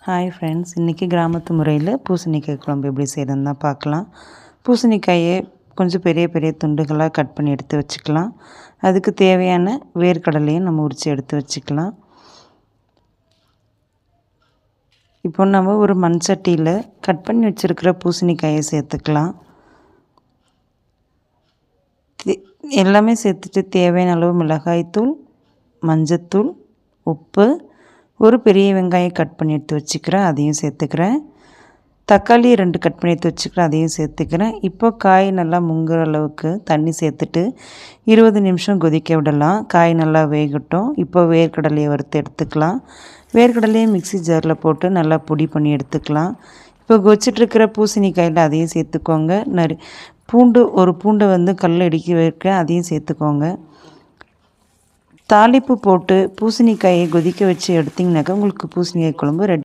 Hi friends, இன்றைக்கி கிராமத்து முறையில் பூசணிக்காய் குழம்பு எப்படி செய்கிறதுன்னு தான் பார்க்கலாம். பூசணிக்காயை கொஞ்சம் பெரிய பெரிய துண்டுகளாக கட் பண்ணி எடுத்து வச்சுக்கலாம். அதுக்கு தேவையான வேர்க்கடலையும் நம்ம உரித்து எடுத்து வச்சுக்கலாம். இப்போ நம்ம ஒரு மண் சட்டியில் கட் பண்ணி வச்சுருக்கிற பூசணிக்காயை சேர்த்துக்கலாம். எல்லாமே சேர்த்துட்டு தேவையான அளவு மிளகாய்த்தூள், மஞ்சத்தூள், உப்பு, ஒரு பெரிய வெங்காயம் கட் பண்ணி எடுத்து வச்சுக்கிறேன், அதையும் சேர்த்துக்கிறேன். தக்காளி 2 கட் பண்ணி எடுத்து வச்சுக்கிறேன், அதையும் சேர்த்துக்கிறேன். இப்போ காய் நல்லா முங்குற அளவுக்கு தண்ணி சேர்த்துட்டு 20 நிமிஷம் கொதிக்க விடலாம். காய் நல்லா வேகட்டும். இப்போ வேர்க்கடலையை வறுத்து எடுத்துக்கலாம். வேர்க்கடலையை மிக்ஸி ஜாரில் போட்டு நல்லா பொடி பண்ணி எடுத்துக்கலாம். இப்போ கொதிச்சிட்ருக்கிற பூசணிக்காயில் அதையும் சேர்த்துக்கோங்க. ஒரு பூண்டை கல்லில் இடிக்க வைக்க அதையும் சேர்த்துக்கோங்க. தாளிப்பு போட்டு பூசணிக்காயை கொதிக்க வச்சு எடுத்திங்கனாக்கா உங்களுக்கு பூசணிக்காய் குழம்பு ரெடி.